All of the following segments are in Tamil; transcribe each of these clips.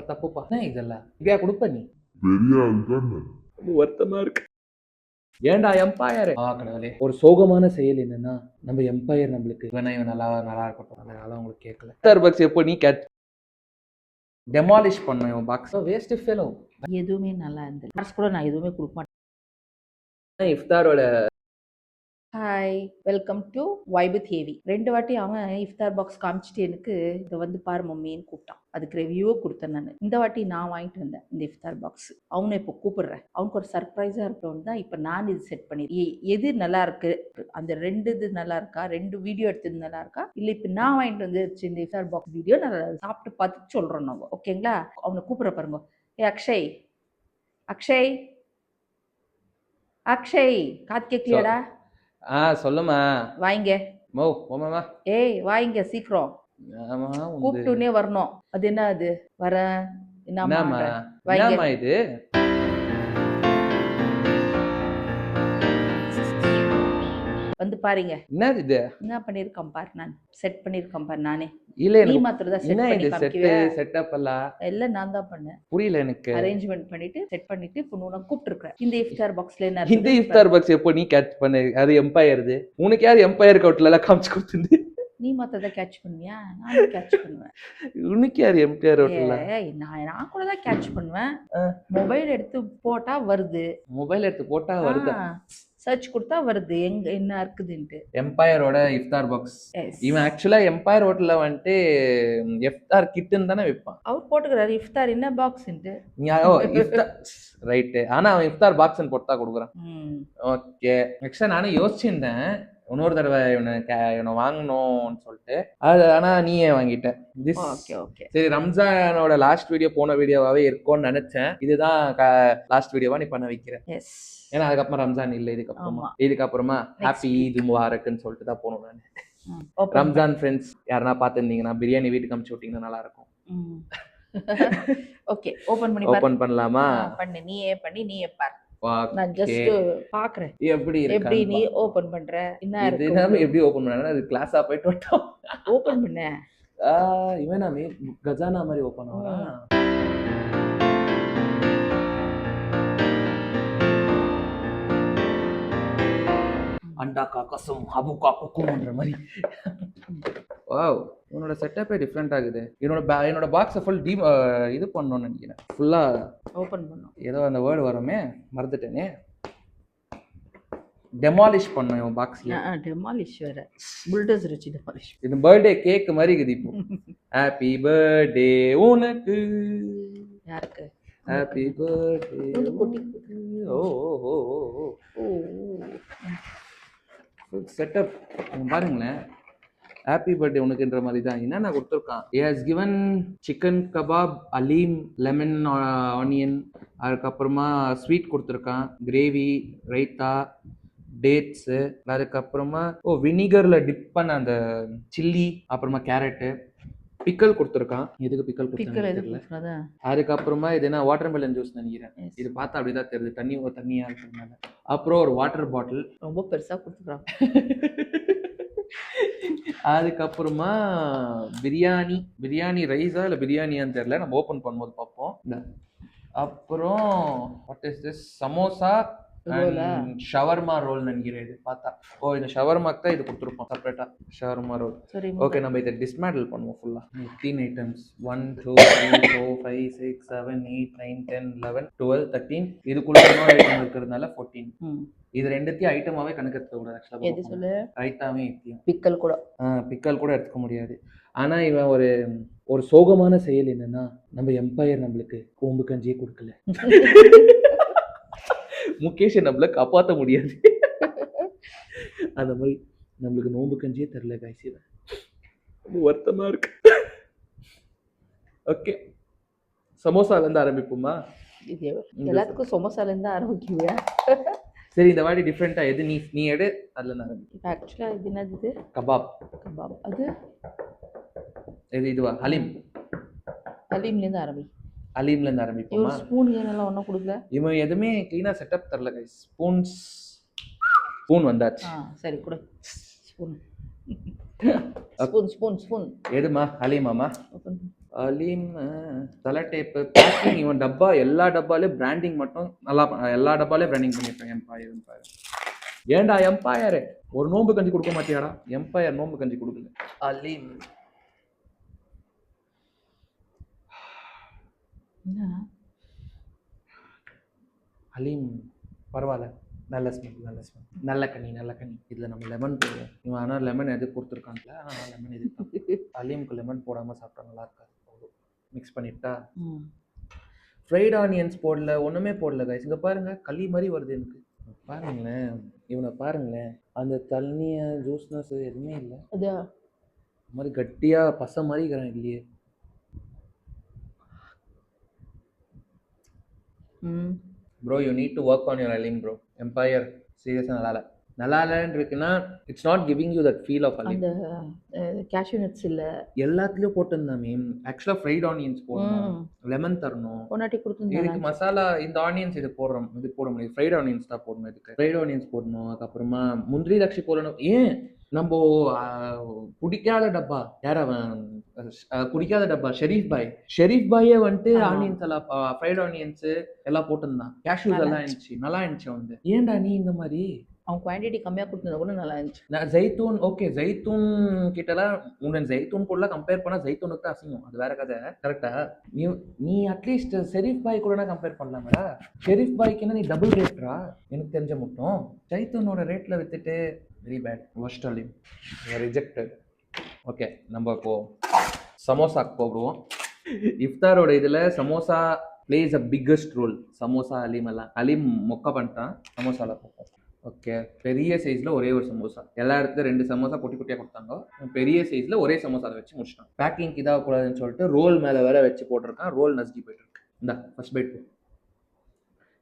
தப்புப்பா என்ன இதெல்லாம் இப்படியா கொடுப்ப நீ வருத்தமா இருக்கு. ஏன்டா எம்பையர் கடவுளே. ஒரு சோகமான செயல் என்னன்னா நம்ம எம்பையர் நம்மளுக்கு இவன் நல்லா நல்லா இருக்கட்டும், அதனால உங்களுக்கு கேட்கல. ஸ்டார்பக்ஸ் எப்போ நீ டெமாலிஷ் பண்ண இவன் பாக்ஸ் வேஸ்ட் ஃபெலோ. எதுவுமே நல்லா இருந்தது. காசு கூட நான் எதுவுமே கொடுக்க மாட்டேன். இஃப்தாரோட hi, welcome to vibe with heavy. 2 வாட்டி அவன் இஃப்தார் பாக்ஸ் காமிச்சிட்டு எனக்கு இதை வந்து பாரு மம்மின்னு கூப்பிட்டான். அதுக்கு ரிவ்யூவை கொடுத்தேன் நான். இந்த வாட்டி நான் வாங்கிட்டு வந்தேன் இந்த இஃப்தார் பாக்ஸ். அவனை இப்போ கூப்பிடுறேன். அவனுக்கு ஒரு சர்ப்ரைஸாக இருக்கணும் தான் இப்போ நான் இது செட் பண்ணி எது நல்லா இருக்கு, அந்த 2 இது நல்லா இருக்கா, 2 வீடியோ எடுத்தது நல்லா இருக்கா, இல்லை இப்போ நான் வாங்கிட்டு வந்து இந்த இஃப்தார் பாக்ஸ் வீடியோ நல்லா சாப்பிட்டு பார்த்துட்டு சொல்கிறோம் நம்ம. ஓகேங்களா? அவனை கூப்பிட்ற பாருங்க. அக்ஷய், அக்ஷய், அக்ஷய், காத்து கேட்கலையாடா? சொல்லுமா. வாங்க. ஓமாமா. ஏய் வாங்க சீக்கிரம். கூப்பிட்டுனே வரணும். அது என்ன அது வர என்னம்மா இது? வந்து பாருங்க. என்னது இது? என்ன பண்ணிருக்கேன் பாரு, நான் செட் பண்ணிருக்கேன் பாரு நானே. இல்ல நீ மாத்திரம் தான் செட் பண்ணி செட்டப் எல்லாம் நான் தான் பண்ணேன். புரியல எனக்கு. அரேஞ்ச்மெண்ட் பண்ணிட்டு செட் பண்ணிட்டு இப்போ நான் கூப்பிட்டுருக்கேன். இந்த இஃப்தார் பாக்ஸ்ல என்ன இந்த இஃப்தார் பாக்ஸ் எப்போ நீ கேட்ச் பண்ணு? அது எம்பையர்து. உனக்கு யார் எம்பையர் கோட்ல எல்லாம் காமிச்சு கொடுத்துருந்து? நீ மாத்திரம் தான் கேட்ச் பண்ணுவியா? நான் கேட்ச் பண்ணுவேன். உனக்கு யார் எம்பையர் கோட்ல? நான் கூட தான் கேட்ச் பண்ணுவேன். மொபைல் எடுத்து போட்டா வருது. மொபைல் எடுத்து போட்டா வருது. சர்ச் கொடுத்தா வருது எங்க என்ன இருக்குதுன்ட்டு. எம்பையரோட இஃப்தார் பாக்ஸ். இவன் ஆக்சுவலா எம்பையர் ஹோட்டல்ல வந்துட்டு இஃப்தார் கிட்னு தானே விற்பான். அவர் போட்டுக்கிறாரு இஃப்தார் என்ன பாக்ஸ்ன்ட்டு. ரைட்டு. ஆனா அவன் இஃப்தார் பாக்ஸ்ன்னு போட்டா கொடுக்குறான். ஓகே. ஆக்சுவலா நானும் யோசிச்சிருந்தேன் இன்னொரு தடவை இவனை வாங்கணும்னு சொல்லிட்டு. அது ஆனா நீயே வாங்கிட்ட. சரி, ரம்ஜானோட லாஸ்ட் வீடியோ போன வீடியோவாவே இருக்கும்னு நினைச்சேன். இதுதான் லாஸ்ட் வீடியோவா நீ பண்ண வைக்கிறேன். ஏன்னா அதுக்கப்புறம் ரம்ஜான் இல்லை. இதுக்கப்புறமா ஹாப்பி ஈத் முபாரக்னு சொல்லிட்டு தான் போகணும் நான். ரம்ஜான் ஃப்ரெண்ட்ஸ் யாருன்னா பார்த்துருந்தீங்கன்னா பிரியாணி வீட்டுக்கு அனுப்பிச்சு விட்டீங்கன்னா நல்லா இருக்கும். ஓகே, ஓபன் பண்ணலாமா? பண்ணு, நீயே பாரு. நான் ஜஸ்ட் பாக்குறேன் எப்படி நீ ஓபன் பண்ற. என்ன இருக்கு எப்படி ஓபன் பண்ணா? அது கிளாஸா போயிட்டு வட்டோம். ஓபன் பண்ண இவனாமே கஜானா மாதிரி ஓபன் ஆகுறான். அண்டா காக்கசும் அபு காக்கும்ன்ற மாதிரி. வாவ், உன்னோட செட்டப்பே டிஃப்ரெண்ட் ஆகுது. என்னோட பாக்ஸை ஃபுல் இது பண்ணணும்னு நினைக்கிறேன். ஃபுல்லா ஓபன் பண்ணணும். ஏதோ அந்த வேர்டு வருமே, மறந்துட்டேனே. டெமாலிஷ் பண்ண இவன் பாக்ஸ்ல. டெமாலிஷ் வேற புல்டோசர் வச்சு டெமாலிஷ். இது பர்த்டே கேக் மாதிரி இருக்குது இப்போ. ஹாப்பி பர்த்டே உனக்கு. யாருக்கு? Happy birthday. Oh oh oh oh setup பாருங்களேன். ஹாப்பி பர்த்டே உனக்குன்ற மாதிரி தான் என்னென்ன கொடுத்துருக்கான். Has given chicken kebab, haleem, lemon onion, அதுக்கப்புறமா ஸ்வீட் கொடுத்துருக்கான், கிரேவி, ரைத்தா, டேட்ஸு, அதுக்கப்புறமா வினிகர்ல டிப் பண்ண அந்த சில்லி, அப்புறமா கேரட்டு, பிக்கல் கொடுத்துருக்கான். எதுக்கு பிக்கல் கொடுத்துருக்காங்க? அதுக்கப்புறமா இது என்ன வாட்டர் மெலன் ஜூஸ் நினைக்கிறேன். இது பார்த்தா அப்படிதான் தெரியுது, தண்ணியா இருக்கிறதுனால. அப்புறம் ஒரு வாட்டர் பாட்டில் ரொம்ப பெருசா கொடுத்துருக்காங்க. அதுக்கப்புறமா பிரியாணி ரைஸா இல்லை பிரியாணியான்னு தெரியல, நம்ம ஓப்பன் பண்ணும்போது பார்ப்போம். அப்புறம் what is this? Samosa, shawarma role நினைக்கிறேன். இது பார்த்தா இந்த ஷவர்மாக்கு தான் இது கொடுத்துருப்போம் செப்பரேட்டா, ஷவர்மா ரோல். ஓகே, நம்ம இதை டிஸ்மேண்டில் பண்ணுவோம் ஃபுல்லா. 15 ஐட்டம்ஸ். 1 2 3 4 5 6 7 8 9 10 11 12 13. இதுக்குள்ள இன்னொரு ஐட்டம் இருக்கிறதுனால 14. இது ரெண்டுத்தையும் ஐட்டமாவே கணக்கு எடுத்துக்க கூடாது. ஆக்சுவலா ரைத்தாவே பிக்கல் கூட எடுத்துக்க முடியாது. ஆனா இவன் ஒரு சோகமான செயல் என்னன்னா நம்ம எம்பையர் நம்மளுக்கு கோம்பு கஞ்சியே கொடுக்கல. முகேஷை நம்மள காப்பாற்ற முடியாது. அந்த மாதிரி நம்மளுக்கு நோம்பு கஞ்சியே தெரியல கைஸ். ரொம்ப வருத்தமா இருக்கு. ஓகே, சமோசால இருந்து ஆரம்பிப்போமா? எல்லாத்துக்கும் சமோசால இருந்து ஆரம்பிக்குவியா? சரி, இந்த வாட்டி டிஃப்ரெண்டா எது நீ எடு, அதுல இருந்து ஆரம்பிக்கும். ஆக்சுவலா இது என்னது? கபாப். அது இதுவா? ஹலீம்ல இருந்து ஆரம்பி. அலீம்ல இருந்து ஆரம்பிப்போமா? ஸ்பூன் ஏனெல்லாம் ஒன்றும் கொடுக்கல. இவன் எதுவுமே க்ளீனாக செட்டப் தரல கைஸ். ஸ்பூன் வந்தாச்சு. சரி கொடு. ஸ்பூன். எதுமா? அலீமாமா? அலீம் தலை டேப்பு பேக்கிங் இவன் டப்பா எல்லா டப்பாலையும் பிராண்டிங் மட்டும் நல்லா எல்லா டப்பாலையும் பிராண்டிங் பண்ணியிருக்காங்க. எம்பயர் ஏன்டா எம்பயர் ஒரு நோம்பு கஞ்சி கொடுக்க மாட்டியாடா? எம்பயர் நோம்பு கஞ்சி கொடுக்கல. அலீம் அலீம் பரவாயில்ல, நல்ல ஸ்மெல் நல்ல கனி இதில் நம்ம லெமன் போடுவோம். இவன் ஆனால் லெமன் எது கொடுத்துருக்கான்ல, ஆனால் லெமன் எது அலீமுக்கு லெமன் போடாமல் சாப்பிட்டா நல்லா இருக்காது. மிக்ஸ் பண்ணிட்டா ஃப்ரைட் ஆனியன்ஸ் போடல, ஒன்றுமே போடல கைஸ். இங்கே பாருங்க களி மாதிரி வருது எனக்கு. பாருங்களேன் இவனை பாருங்களேன், அந்த தண்ணியை ஜூஸ்னஸ் எதுவுமே இல்லை. அது மாதிரி கட்டியாக பசை மாதிரி இருக்கிறான் இல்லையே. Bro you need to work on your haleem bro. Empire சீரியஸாக நல்லா இல்லைன்னு இருக்குன்னா it's not giving you that feel of haleem. அந்த கேஷ்யூ நட்ஸ் இல்லை எல்லாத்துலேயும் போட்டிருந்தாமே. ஆக்சுவலாக ஃப்ரைட் ஆனியன்ஸ் போடணும், லெமன் தரணும், பொன்னாட்டி கொடுத்து இதுக்கு மசாலா இந்த ஆனியன்ஸ் இது போடுறோம், இது போட முடியாது. ஃப்ரைட் ஆனியன்ஸ் தான் போடணும். இதுக்கு ஃப்ரைட் ஆனியன்ஸ் போடணும். அதுக்கப்புறமா முந்திரி திராட்சை போடணும். ஏன் நம்ம பிடிக்காத டப்பா யார் அவன் குடிக்காத டப்பா ஷெரீஃப் பாயே வந்துட்டு ஆனியன்ஸ் எல்லாம் ஃப்ரைட் ஆனியன்ஸ் எல்லாம் போட்டிருந்தான். கேஷ்யூஸ் எல்லாம் இருந்துச்சு, நல்லா இருந்துச்சு. வந்து ஏன்டா நீ இந்த மாதிரி அவன் குவான்டிட்டி கம்மியாக கொடுத்தது கூட நல்லா இருந்துச்சு. நான் ஜெய்தூன் ஓகே, ஜெய்தூன் கிட்டலாம் உன்னை ஜெய்தூன் கூட கம்பேர் பண்ணால் ஜெய்தூனுக்கு தான் அசிங்கம், அது வேற கதை. கரெக்டா? நீ அட்லீஸ்ட் ஷெரீஃப் பாய் கூட கம்பேர் பண்ணலாமேடா. ஷெரீஃப் பாய்க்குன்னா நீ டபுள் ரேட்ரா எனக்கு தெரிஞ்ச மட்டும். ஜெய்தூனோட ரேட்டில் வித்துட்டு very bad, worst haleem, rejected. Okay, நம்ம இப்போ சமோசாக்கு போடுவோம். இஃப்தாரோட இதில் samosa places a biggest role. Samosa haleem எல்லாம் அலீம் மொக்க பண்ணிட்டான். சமோசாவில் பார்ப்போம். ஓகே, பெரிய சைஸில் ஒரே ஒரு சமோசா. எல்லா இடத்துல 2 சமோசா குட்டி குட்டியாக கொடுத்தாங்க. பெரிய சைஸில் ஒரே சமோசா வச்சு முடிச்சிட்டான். பேக்கிங் இதாகக்கூடாதுன்னு சொல்லிட்டு ரோல் மேலே வேற வச்சு போட்டிருக்கான். ரோல் நசுக்கி போயிட்டு இருக்கு. இந்த ஃபர்ஸ்ட் பைட் போ,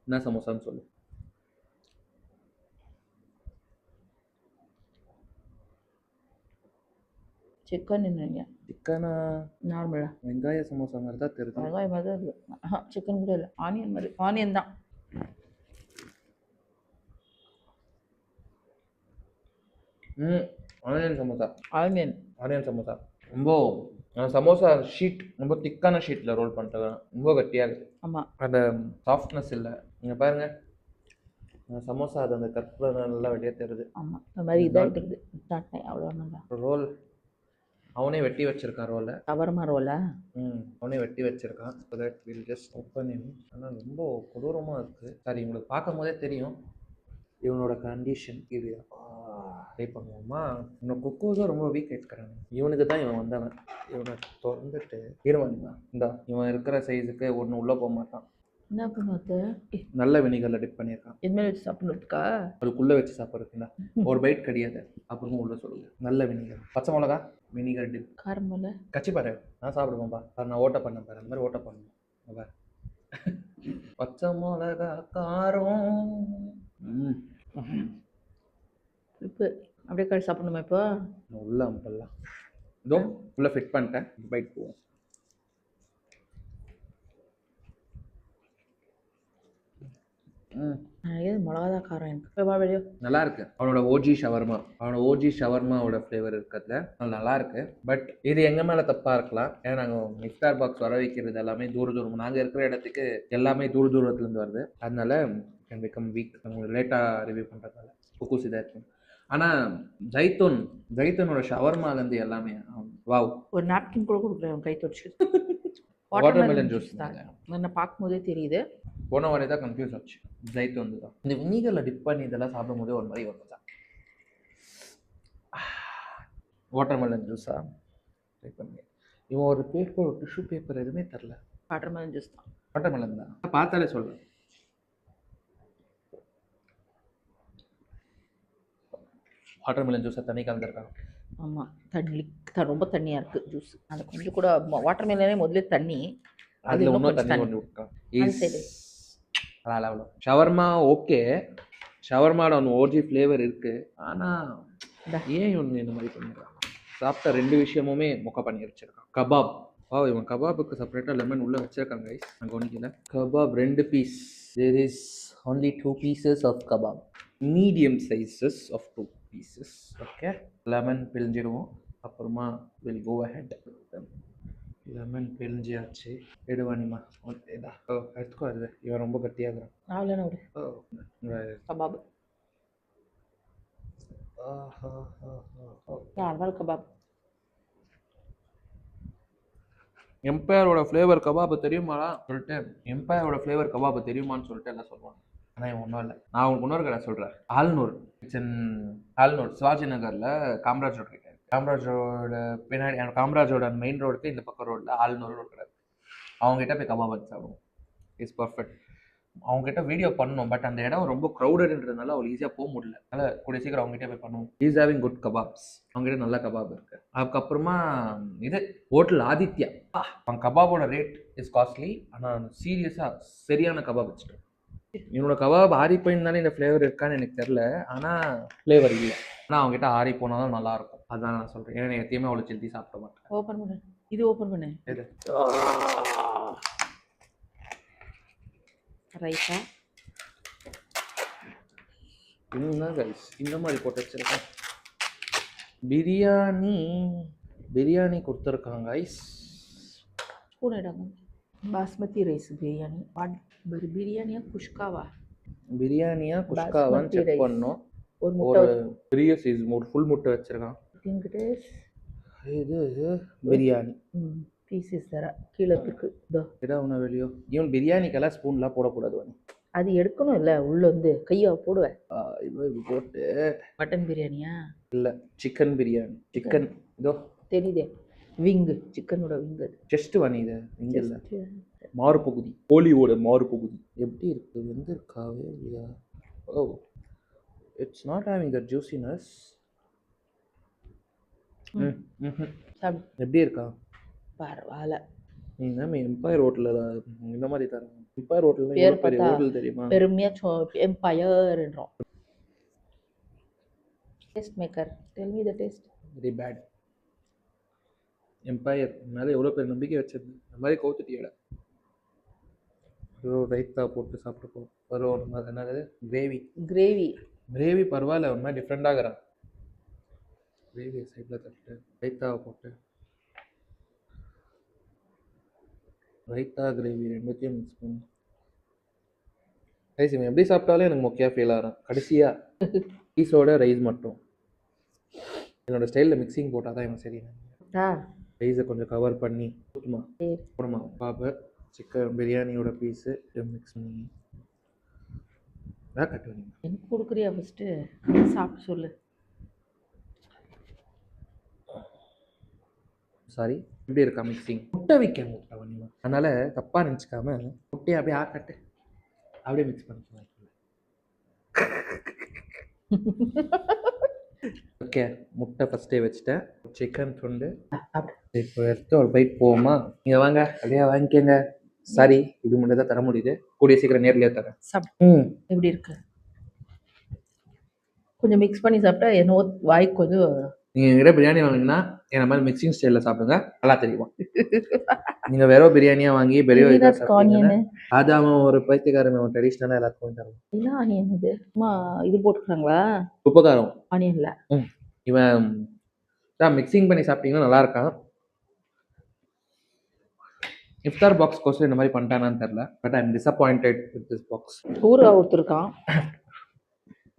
என்ன சமோசான்னு சொல்லு. சிக்கனா நார்மலா வெங்காய சமோசா மாதிரி தான் தெரியுது. வெங்காயம் மாதிரி தான் இருக்குது. சிக்கன் கூட இல்லை, ஆனியன் மாதிரி. ஆனியன் தான். ஆனியன் சமோசா ரொம்ப சமோசா ஷீட் ரொம்ப திக்கான ஷீட்டில் ரோல் பண்ணிட்டு ரொம்ப கட்டியாக இருக்குது. ஆமாம், அந்த சாஃப்ட்னஸ் இல்லை. நீங்கள் பாருங்க சமோசா அது அந்த கற்பில் நல்லா வெளியே தெரியுது. ஆமாம், அந்த மாதிரி இதாகிட்டு அவ்வளோ நல்லா ரோல். அவனே வெட்டி வச்சிருக்கான் ரோலை. ஷவர்மா ரோலா? அவனே வெட்டி வச்சிருக்கான். So that will just open in. ஆனால் ரொம்ப கொடூரமாக இருக்குது. சரி, உங்களுக்கு பார்க்கும் போதே தெரியும் இவனோட கண்டிஷன். இது ட்ரை பண்ணுவோமா? இவன் குக்கூஸும் ரொம்ப வீக் ஆகிட்டுக்கிறாங்க. இவனுக்கு தான் இவன் வந்தவன். இவனை திறந்துட்டு இருவான் இந்தா, இவன் இருக்கிற சைஸுக்கு ஒன்று உள்ளே போக மாட்டான். என்ன பண்ணுவது? நல்ல வினிகரில் டிப் பண்ணியிருக்கான். எதுவுமே வச்சு சாப்பிட்றதுக்கா? அதுக்குள்ளே வச்சு சாப்பிட்றதுக்குண்ணா ஒரு பைட் கிடையாது. அப்புறமா உள்ள சொல்லுங்க. நல்ல வினிகர், பச்சை மிளகா, வினிகர் டிப். காரம் மிளகா கச்சி பாரு, நான் சாப்பிடுவேன்பா. நான் ஓட்ட பண்ணேன் பாரு, அந்த மாதிரி ஓட்ட பண்ணணும் பாரு. பச்சை மிளகா காரம். இப்போ அப்படியே கழிச்சு சாப்பிடணுமா? இப்போ உள்ள அம்பல்லாம் இதோ உள்ள ஃபிட் பண்ணிட்டேன். பைட் போவோம். மிளகாதான் காரம் எனக்கு நல்லா இருக்கு. அவனோட ஓஜி ஷவர்மாவோட ஃப்ளேவர் இருக்கிறதுல நல்லா இருக்கு. பட் இது எங்க மேல தப்பா இருக்கலாம். ஏன்னா நாங்கள் இஃப்தார் பாக்ஸ் வர வைக்கிறது எல்லாமே தூரம் நாங்கள் இருக்கிற இடத்துக்கு எல்லாமே தூரத்துல இருந்து வருது. அதனால கேன் பிகம் வீக். உங்களுக்கு லேட்டாக ரிவ்யூ பண்ணுறதால குக்கூஸ் இதாக இருக்கும். ஆனால் ஜெய்தூனோட ஷவர்மாலேருந்து எல்லாமே வாவ். ஒரு நாப்கின் கூட கொடுக்குறேன் கை தொடச்சு. வாட்டர்மெலன் ஜூஸ் தாங்க என்ன பார்க்கும்போதே தெரியுது. போன வாரே தான் கன்ஃபியூஸ் ஆச்சு. ஜெய்தூன் தான். இந்த வினிகரில் டிப் பண்ணி இதெல்லாம் சாப்பிடும் போதே ஒரு மாதிரி வரும் தான். வாட்டர்மெலன் ஜூஸா ட்ரை பண்ணி. இவன் ஒரு பேப்பர், ஒரு டிஷ்யூ பேப்பர் எதுவுமே தரல. வாட்டர்மெலன் ஜூஸ் தான். வாட்டர்மெலன் தான் பார்த்தாலே சொல்கிறேன். வாட்டர்மெலன் ஜூஸை தண்ணி கலந்துருக்காங்க. ஆமாம், ரொம்ப தண்ணியாக இருக்குது ஜூஸ். அது கொஞ்சம் கூட வாட்டர்மெலனே முதல்ல தண்ணி, அதில் இன்னும் தண்ணி கொண்டு விட்டுருக்கான். ஷவர்மா ஓகே, ஷவர்மாவோட ஒன்று ஓஜி ஃப்ளேவர் இருக்குது. ஆனால் ஏன் ஒன்று இந்த மாதிரி பண்ணிடுறான்? சாப்பிட்ட 2 விஷயமுமே மொக்க பண்ணி வச்சிருக்கான். கபாப், இவன் கபாபுக்கு செப்பரேட்டாக லெமன் உள்ளே வச்சிருக்காங்க கைஸ். நான் கவனிக்கல. Kebab 2 piece. There is only 2 pieces of kebab. Medium sizes of 2 pieces. ஓகே, லெமன் பிழிஞ்சிடுவோம். அப்புறமா வில் கோ அஹெட். லெமன் பிழிஞ்சியாச்சு. எடுவானிமா இதா எடுத்துக்கோ. அது இவன் ரொம்ப கட்டியாகிறான். அவ்வளோன்னு விடு. Kebab normal kebab. எம்பையரோட ஃப்ளேவர் கபாப் தெரியுமாடா சொல்லிட்டு எம்பையரோட ஃப்ளேவர் கபாப் தெரியுமான்னு சொல்லிட்டு எல்லாம் சொல்லுவாங்க. ஆனால் இவன் ஒன்றும் இல்லை. நான் உங்களுக்கு இன்னொரு கடை சொல்கிறேன். ஆல்நூர் கிச்சன். ஆல்நூர் சிவாஜி நகரில் காமராஜ் ரோடு கிட்ட. காமராஜ் ரோட பின்னாடி காமராஜோட மெயின் ரோடுக்கு இந்த பக்கம் ரோடில் ஆல்நூர் ஒரு கடை. அவங்ககிட்ட போய் கபாப் வச்சு சாப்பிடுவோம். It's perfect. அவங்ககிட்ட வீடியோ பண்ணோம், பட் அந்த இடம் ரொம்ப க்ரௌடட்ன்றதுனால அவள் ஈஸியாக போக முடியல. அதனால் கூடிய சீக்கிரம் அவங்ககிட்ட போய் பண்ணுவோம். Is having good kebabs. அவங்ககிட்ட நல்ல கபாப் இருக்கு. அதுக்கப்புறமா இது ஹோட்டல் ஆதித்யா. அவன் கபாபோட ரேட் இஸ் காஸ்ட்லி, ஆனால் சீரியஸாக சரியான கபாப் வச்சுட்டேன். என்னோட கபாப் ஆரி போயின்னு தானே இந்த ஃப்ளேவர் இருக்கான்னு எனக்கு தெரில, ஆனால் ஃப்ளேவர் இல்லை. ஆனால் அவங்ககிட்ட ஆரி போனால் தான் நல்லாயிருக்கும். அதான் நான் சொல்கிறேன். ஏன்னா எத்தையுமே அவ்வளோ ஜெல்தி சாப்பிட மாட்டேன். ஓப்பன் பண்ணு. இது ஓப்பன் பண்ணு. எது ரைட்டா இன்னும் கைஸ் இந்த மாதிரி போட்டு வச்சிருக்கேன். பிரியாணி கொடுத்துருக்காங்க கைஸ். ஸ்பூன் இடாங்க. பாஸ்மதி ரைஸ் பிரியாணி. பிரியாணியா குஷ்காவா? பிரியாணியா குஷ்காவான்னு செக் பண்ணோம். ஒரு பெரிய சைஸ் ஒரு ஃபுல் முட்டை வச்சிருக்கான். இது பிரியாணி பீசஸ் தர கீழே இருக்கு. ஒன்று வெளியோ ஈவன் பிரியாணிக்கெல்லாம் ஸ்பூன்லாம் போடக்கூடாது. அது எடுக்கணும் இல்லை, உள்ள வந்து கையா போடுவேன். இது போட்டு மட்டன் பிரியாணியா? இல்லை சிக்கன் பிரியாணி. சிக்கன் இதோ தெரியுதே, விங்கு, சிக்கனோட விங்கு. செஸ்ட் வாணி இது விங்கு இல்லை, மாறுபகுதி. கோழியோட மாறுபகுதி எப்படி இருக்கு? வெந்திருக்காவே இல்லையா? ஓ it's not having the juiciness. எப்படி இருக்கா? பரவாயில்ல. நீங்க எம்பயர் ஹோட்டல்ல இந்த மாதிரி தரேன். எம்பயர் ஹோட்டல்ல எவ்வளவு பெரிய ஹோட்டல் தெரியுமா? பெருமையா எம்பயர்ன்றோம். Taste maker, tell me the taste. Very bad. Empire மேலே எவ்வளோ பேர் நம்பிக்கை வச்சிருந்தேன், இந்த மாதிரி கவுத்துட்டியடா. ஒரு ரைத்தா போட்டு சாப்பிட்டு ஒரு என்னது கிரேவி பரவாயில்ல, ஒரு மாதிரி டிஃப்ரெண்டாகிறான். கிரேவி சைடில் தட்டு ரைத்தாவை போட்டு ரைத்தா கிரேவி ரெண்டுத்தையும் மிக்ஸ் பண்ணி ரைஸ் இவன் எப்படி சாப்பிட்டாலும் எனக்கு மொக்கையாக ஃபீல் ஆகிறான். கடைசியாக பீஸோட ரைஸ் மட்டும் என்னோட ஸ்டைலில் மிக்சிங் போட்டால் தான் இவன் சரி. ரைஸை கொஞ்சம் கவர் பண்ணி போடுமா பாப்ப சிக்கன் பிரியாணியோட பீஸு மிக்ஸ் பண்ணி கட்டுவீங்க. எனக்கு கொடுக்குறியா? ஃபஸ்ட்டு சாப்பிட்டு சொல்லு. சாரி, எப்படி இருக்கா மிக்சிங்? முட்டை வைக்க முட்டை பண்ணிமா, அதனால தப்பாக நினச்சிக்காம முட்டையை அப்படியே ஆக்கட்டு அப்படியே மிக்ஸ் பண்ணிக்கலாம். ஓகே, முட்டை ஃபஸ்ட்டே வச்சுட்டேன். சிக்கன் துண்டு இப்போ எடுத்து ஒரு பைட் போவோமா? நீங்கள் வாங்க அப்படியே வாங்கிக்கங்க. சாரி, இது மட்டும் தான் தர முடியுது. கூடிய சீக்கிரம் நேர்லேயே தரேன். எப்படி இருக்கு? கொஞ்சம் மிக்ஸ் பண்ணி சாப்பிட்டா என்னவோ வாய்க்கு கொஞ்சம். நீங்கள் எங்கிட்ட பிரியாணி வாங்கினா என்ன மாதிரி மிக்சிங் ஸ்டைலில் சாப்பிடுங்க, நல்லா தெரியுமா? நீங்கள் வெறும் பிரியாணியாக வாங்கி பெரிய அது அவன் ஒரு பைத்தியக்காரன், அவன் ட்ரெடிஷ்னலாக எல்லாத்துக்கும் தருவான். என்ன ஆனியன் இது? இது போட்டுக்கிறாங்களா? உப்பு காரம் ஆனியன்ல. இவன் தான் மிக்சிங் பண்ணி சாப்பிட்டீங்கன்னா நல்லா இருக்கான். இஃப்தார் பாக்ஸ் கோர்ஸில் இந்த மாதிரி பண்ணிட்டானான்னு தெரில, but I am disappointed with this box. ஊறுகாய் கொடுத்துருக்கான்,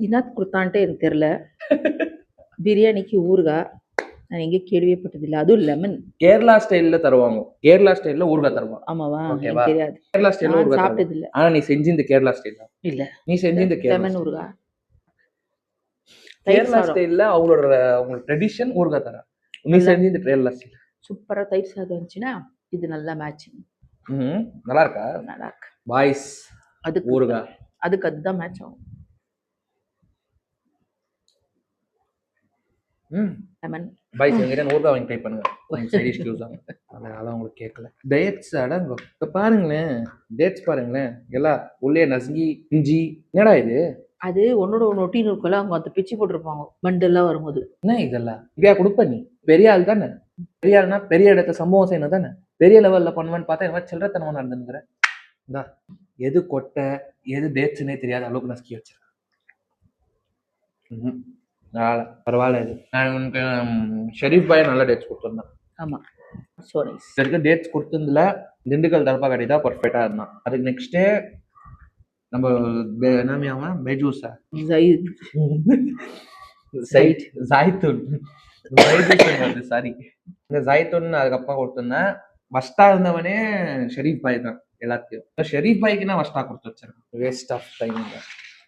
என்னத்து கொடுத்தான்ட்டு எனக்கு தெரில. பிரியாணிக்கு ஊறுகாய் நான் எங்கேயும் கேள்விப்பட்டதில்லை, அதுவும் லெமன். கேரளா ஸ்டைலில் தருவாங்க. கேரளா ஸ்டைலில் ஊறுகாய் தருவாங்க. ஆமாவா? எனக்கு தெரியாது. கேரளா ஸ்டைலில் சாப்பிட்டதில்லை. ஆனால் நீ செஞ்சு இந்த கேரளா ஸ்டைல் இல்லை, நீ செஞ்சு இந்த லெமன் ஊறுகாய். கேரளா ஸ்டைலில் அவங்களோட ட்ரெடிஷன் ஊறுகாய் தரேன். நீ செஞ்சு இந்த கேரளா ஸ்டைல் சூப்பராக தயிர் சாதம் இருந்துச்சுன்னா இது நல்லா மேட்சிங். நல்லா இருக்கா? நல்லா இருக்கு. பாய்ஸ் அதுக்கு ஊறுகாய் அதுதான் மேட்ச் ஆகும். லெமன் பாய்ஸ் எங்கிட்ட ஊறுகாய் வாங்கி ட்ரை பண்ணுங்க. சைடிஷ் யூஸ் ஆகும். அதனால உங்களுக்கு கேட்கல. டேட்ஸ் அடங்க பாருங்களேன், டேட்ஸ் பாருங்களேன், எல்லாம் உள்ளே நசுங்கி இஞ்சி. என்னடா இது? அது ஒன்னோட ஒன்று ஒட்டின்னு இருக்கும்ல, அவங்க அந்த பிச்சு போட்டிருப்பாங்க பண்டெல்லாம் வரும்போது. என்ன இதெல்லாம் இப்படியா கொடுப்ப? நீ பெரிய ஆள் தானே. பெரிய ஆள்னா பெரிய இடத்த சம்பவம் செய்யணும் தானே. பெரிய லெவலில் பண்ணுவேன்னு பார்த்தா இந்த மாதிரி சில்லறத்தனமாக நடந்துங்கிறேன். இந்தா எது கொட்டை எது டேட்ஸ்னே தெரியாத அளவுக்கு நசுக்கி வச்சிருக்கேன். பரவாயில்ல. இது நான் உனக்கு ஷெரீஃப் பாய் நல்ல டேட்ஸ் கொடுத்துருந்தேன். ஆமாம், ஸோ நைஸ். இது வரைக்கும் டேட்ஸ் கொடுத்ததுல திண்டுக்கல் தலப்பா கட்டி தான் பர்ஃபெக்டா இருந்தான். அதுக்கு நெக்ஸ்டே நம்ம என்ன பெஜூஸா ஜாய்தூன் சாரி இந்த ஜாய்தூன் அதுக்கப்புறம் கொடுத்துருந்தேன். ஃபர்ஸ்டா இருந்தவனே ஷெரீப் பாய் தான் எல்லாத்தையும். ஷெரீப் பாய்க்கு நான் ஃபர்ஸ்டா கொடுத்து வச்சிருக்கேன். Waste of time.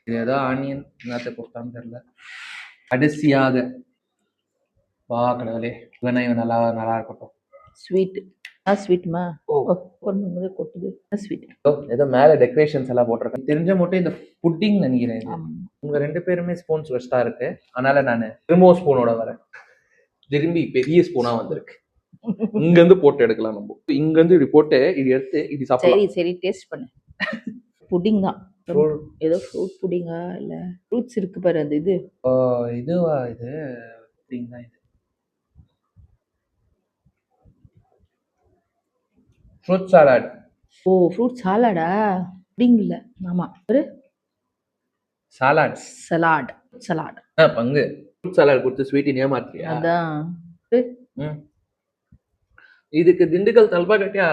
இது ஏதோ ஆனியன் எல்லாத்தையும் கொடுத்தான்னு தெரியல. கடைசியாக வா கடவுளே இவன் நல்லா நல்லா இருக்கட்டும். ஸ்வீட் ஸ்வீட்மா கொண்டு கொட்டுது ஸ்வீட். ஏதோ மேல டெக்கரேஷன்ஸ் எல்லாம் போட்டிருக்கேன். தெரிஞ்ச மட்டும் இந்த புட்டிங் நினைக்கிறேன். உங்க 2 பேருமே ஸ்பூன்ஸ் வெஸ்டா இருக்கு. அதனால நான் திரும்பவும் ஸ்பூனோட வரேன். திரும்பி பெரிய ஸ்பூனா வந்திருக்கு. இங்க இருந்து போட்டு எடுக்கலாம். நம்ம இங்க இருந்து இப்படி போட்டு இது எடுத்து இப்படி சாப்பிடலாம். சரி சரி டேஸ்ட் பண்ணு. புட்டிங் தான். ஏதோ ஃப்ரூட் புட்டிங்கா இல்ல ஃப்ரூட்ஸ் இருக்கு பாரு அந்த இது. இதுவா இது புட்டிங் தான் இது. Fruit salad. ஓ ஃப்ரூட் சாலடா? புட்டிங் இல்ல. ஆமா ஒரு சாலட் சலாட் சலாட். பங்கு ஃப்ரூட் சாலட் கொடுத்து ஸ்வீட் ஏமாத்தியா? அதான். இதுக்கு திண்டுக்கல் தல்பா கட்டியா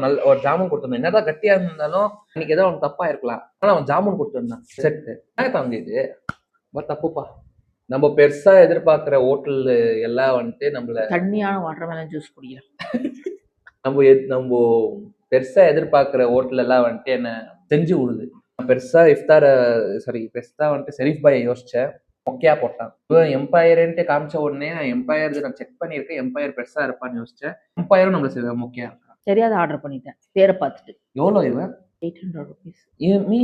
நல்ல ஒரு ஜாமுன் கொடுத்துருந்தேன். என்னதான் கட்டியா இருந்தாலும் இன்னைக்கு ஏதோ அவன் தப்பா இருக்கலாம். ஆனா அவன் ஜாமுன் கொடுத்துருந்தான் செட்டு. தாங்க இது தப்புப்பா. நம்ம பெருசா எதிர்பார்க்கிற ஹோட்டல் எல்லாம் வந்துட்டு நம்மள தண்ணியான வாட்டர்மெலன் ஜூஸ் குடிக்கலாம். நம்ம பெருசா எதிர்பார்க்கிற ஹோட்டல் எல்லாம் வந்துட்டு என்ன செஞ்சு விடுது. பெருசா பெருசா வந்துட்டு ஷெரீப் பாய் யோசிச்சேன். மொக்கையா போட்டான். எம்பையர்ன்ட்டு காமிச்ச உடனே எம்பையர் நான் செக் பண்ணியிருக்கேன். எம்பையர் பெருசா இருப்பான்னு யோசிச்சேன். எம்பையரும் நம்மள மொக்கையா இருக்கான். தெரியாத ஆர்டர் பண்ணிட்டேன் பேரை பார்த்துட்டு. எவ்வளோ இவன்? 800 rupees. மீ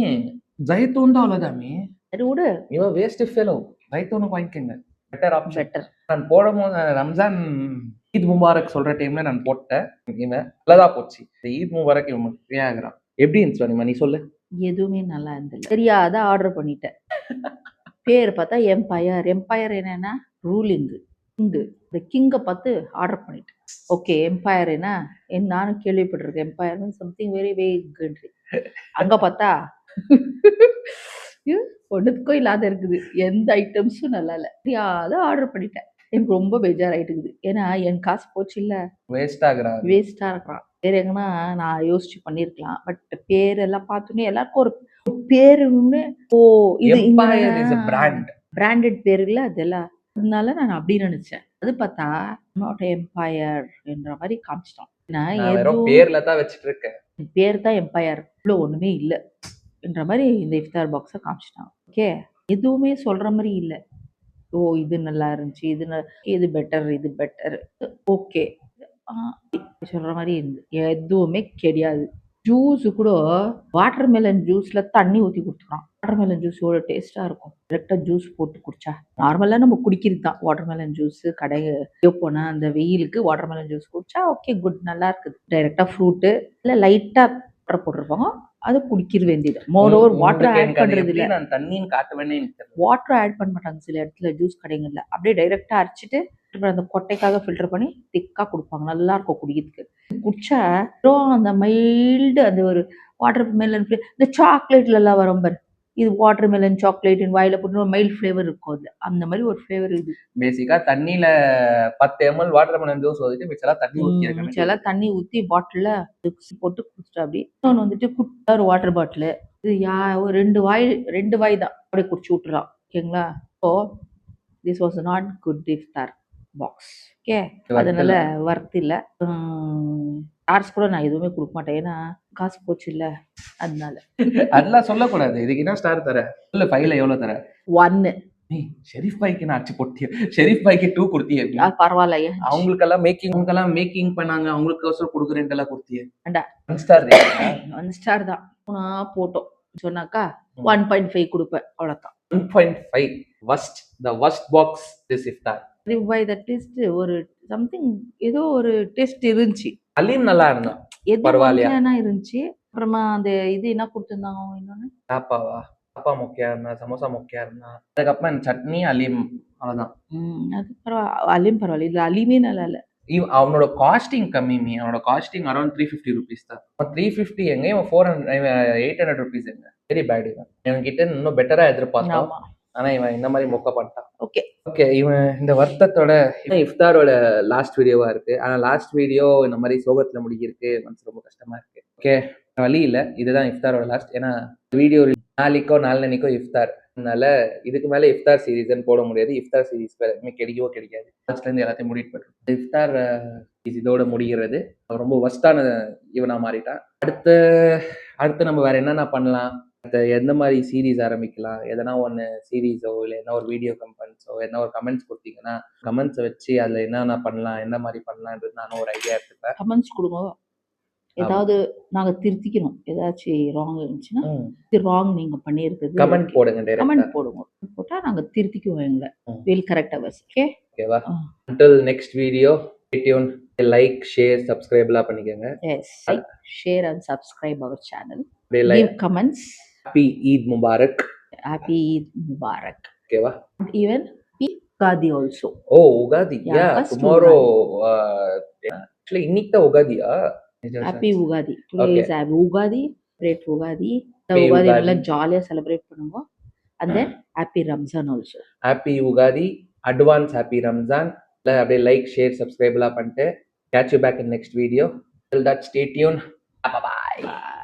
ஜைத்தூன் தான் அவ்வளோதாமே. சரி விடு. இவன் வேஸ்ட் ஃபெலோ. ஜைத்தூனுக்கு வாங்கிக்கங்க. Better option. பெட்டர். நான் போடும்போது ரம்ஜான் ஈத் முபாரக் சொல்ற டைம்ல நான் போட்டேன். இவன் நல்லதா போச்சு. ஈத் முபாரக் இவன் ஆகிறான். எப்படி இருந்துச்சு நீ சொல்லு? எதுவுமே நல்லா இருந்தது. தெரியாத ஆர்டர் பண்ணிட்டேன். பேர் பார்த்தா எம்பையர். எம்பையர் என்னன்னா ரூலிங். கிங்கு. இந்த கிங்கை பார்த்து ஆர்டர் பண்ணிட்டேன். ஓகே எம்பையர் என்ன நானும் கேள்விப்பட்டிருக்கேன். Empire means something very wake. அங்க பார்த்தா ஒன்றுக்கும் இல்லாத இருக்குது. எந்த ஐட்டம்ஸும் நல்லா இல்லை. தெரியாத ஆர்டர் பண்ணிட்டேன். எனக்கு ரொம்ப பேஜாராயிட்டுக்குது. ஏன்னா என் காசு போச்சு இல்ல. வேஸ்டா இருக்கிறான். வேற எங்கன்னா நான் யோசிச்சு பண்ணிருக்கலாம். பட் பேரெல்லாம் பார்த்தோன்னே எல்லாருக்கும் ஒரு பேருன்னு பிராண்டட் பேரு இல்ல அதெல்லாம். அதனால நான் அப்படி நினைச்சேன். அது பார்த்தா நாட் எம்பையர் என்ற மாதிரி காமிச்சிட்டான். பேர்ல தான் வச்சுட்டு இருக்கேன். பேர் தான் எம்பையர். இவ்வளோ ஒண்ணுமே இல்லை என்ற மாதிரி இந்த இஃப்தார் பாக்ஸை காமிச்சிட்டான். ஓகே எதுவுமே சொல்ற மாதிரி இல்லை. ஓ இது நல்லா இருந்துச்சு, இது பெட்டர், இது பெட்டர், ஓகே சொல்ற மாதிரி இருந்து எதுவுமே கிடையாது. ஜூஸ் கூட வாட்டர் மெலன் ஜூஸ்ல தண்ணி ஊற்றி கொடுத்துக்கிறான். வாட்டர் மெலன் ஜூஸ் எவ்வளோ டேஸ்டா இருக்கும். கரெக்டா ஜூஸ் போட்டு குடிச்சா நார்மலா நம்ம குடிக்கிறது தான். வாட்டர் மெலன் ஜூஸ் கடை போனா அந்த வெயிலுக்கு வாட்டர் மெலன் ஜூஸ் குடிச்சா ஓகே குட் நல்லா இருக்குது. டைரக்டா ஃப்ரூட்டு இல்லை லைட்டா வாட்டர் போட்டிருப்பாங்க அது குடிக்கிற வேண்டியது. மோர் ஓவர் வாட்டர் ஆட் பண்றது இல்ல. நான் தண்ணின்னு காட்டுவேனே வாட்டர் ஆட் பண்ண மாட்டாங்க சில இடத்துல ஜூஸ் கடைங்கள்ல. அப்படியே டைரக்டா அரைச்சிட்டு அந்த கொட்டைக்காக ஃபில்டர் பண்ணி திக்கா கொடுப்பாங்க. நல்லா இருக்கும் குடிக்கிறதுக்கு. குடிச்சா அந்த மைல்டு அந்த ஒரு வாட்டர் மெலன் இந்த சாக்லேட்ல எல்லாம் வரும் பாரு. இது வாட்டர் மெலன் சாக்லேட் வாயில போட்டு மைல்ட் ஃபிளேவர் இருக்கும். அது அந்த மாதிரி ஒரு ஃபிளேவர். இது பேசிக்கா தண்ணியில 10 ml வாட்டர் மெலன் ஜூஸ் ஊத்திட்டு மிச்செல்லாம் தண்ணி ஊத்தி பாட்டில போட்டு குடிச்சிட்டா. அப்படி இன்னொன்று வந்துட்டு குட்டா ஒரு வாட்டர் பாட்டில் இது ஒரு 2 வாய் தான் அப்படியே குடிச்சு விட்டுலாம். ஓகேங்களா? So this was not good iftar box. Okay அதனால ஒர்த் இல்லை. ஸ்டார்ஸ் கூட நான் எதுவுமே கொடுக்க மாட்டேன். ஏன்னா காசு போச்சு இல்ல. அதனால அதெல்லாம் சொல்லக்கூடாது. இதுக்கு என்ன ஸ்டார் தர இல்ல? 5ல எவ்வளவு தர? 1. ஷெரீப் பாய்க்கு நான் அச்சு போட்டிய. ஷெரீப் பாய்க்கு 2 கொடுத்தியே. பரவாயில்லையே. அவங்களுக்கெல்லாம் மேக்கிங் பண்ணாங்க. அவங்களுக்கு கொடுக்குறேன்ட்டு எல்லாம் கொடுத்தியே. 1 ஸ்டார் தான் போட்டோம் சொன்னாக்கா 1.5 கொடுப்பேன். அவ்வளவுதான். 1.5 worst box this iftar. By that taste ஒரு சம்திங் ஏதோ ஒரு டேஸ்ட் இருந்துச்சு. அலீம் நல்லா இருந்தா பரவாயில்லையா இருந்துச்சு. அப்புறமா அந்த இது என்ன கொடுத்துருந்தாங்க இன்னொன்னு பாப்பா மொக்கையா இருந்தா, சமோசா மொக்கையா இருந்தா. அதுக்கப்புறம் சட்னி அலீம் அவ்வளவுதான். அது பரவாயில்ல. அலீம் பரவாயில்ல. இதுல அலீமே நல்லா இல்ல. அவனோட காஸ்டிங் கம்மி. அவனோட காஸ்டிங் அரௌண்ட் 350 rupees தான். 350 எங்க 800 rupees எங்க. Very bad. இவன் கிட்ட இன்னும் பெட்டரா எதிர்பார்த்தோம். ஆனா இவன் இந்த மாதிரி மொக்க பண்ணிட்டான். ஓகே. ஓகே, இவன் இந்த வருத்தத்தோட இஃப்தாரோட லாஸ்ட் வீடியோவா இருக்கு. ஆனா லாஸ்ட் வீடியோ இந்த மாதிரி சோகத்துல முடிக்கிறதுக்கு மனசு ரொம்ப கஷ்டமா இருக்கு. ஓகே, வழி இல்லை, இதுதான் இஃப்தாரோட லாஸ்ட். ஏன்னா வீடியோ நாளைக்கோ நாளன்னைக்கோ இஃப்தார், அதனால இதுக்கு மேல இஃப்தார் சீரீஸ்ன்னு போட முடியாது. இஃப்தார் சீரீஸ் எதுவுமே கிடைக்காது. லாஸ்ட்ல இருந்து எல்லாத்தையும் முடிவு பண்ணுறோம். இஃப்தார் இதோட முடிகிறது. அவன் ரொம்ப ஒஸ்டான இவனா மாறிட்டான். அடுத்து நம்ம வேற என்னென்ன பண்ணலாம், எந்த மாதிரி சீரீஸ் ஆரம்பிக்கலாம், எதனா ஒன்று சீரீஸோ இல்லை என்ன ஒரு வீடியோ கமெண்ட்ஸோ என்ன ஒரு கமெண்ட்ஸ் கொடுத்தீங்கன்னா கமெண்ட்ஸை வச்சு அதில் என்னென்ன பண்ணலாம், என்ன மாதிரி பண்ணலான்றது நானும் ஒரு ஐடியா எடுத்துப்பேன். கமெண்ட்ஸ் கொடுங்க. ஏதாவது நாங்கள் திருத்திக்கணும், ஏதாச்சும் ராங் இருந்துச்சுன்னா இது ராங் நீங்கள் பண்ணியிருக்குது கமெண்ட் போடுங்க. கமெண்ட் போடுங்க, போட்டால் நாங்கள் திருத்திக்குவோம். எங்களை வில் கரெக்ட் அவர்ஸ். ஓகேவா? until next video, stay tuned. Like, share, சப்ஸ்கிரைப்லாம் பண்ணிக்கோங்க. Yes, like, share and subscribe our channel. Like, give comments. happy Eid Mubarak. Happy Eid Mubarak. ஓகேவா? Even Ugadi also. Oh, Ugadi. Yeah, tomorrow. Actually இன்னைக்கு தான் உகாதியா? Happy Ugadi. Today is Ugadi. Great Ugadi. The Ugadi எல்லாம் ஜாலியா செலிப்ரேட் பண்ணுவோம். And then happy Ramzan also. Happy Ugadi, advance happy Ramzan. அப்படியே லைக், ஷேர், சப்ஸ்கிரைப்லாம் பண்ணிட்டு catch you back in next video. Till that, stay tuned. Bye bye.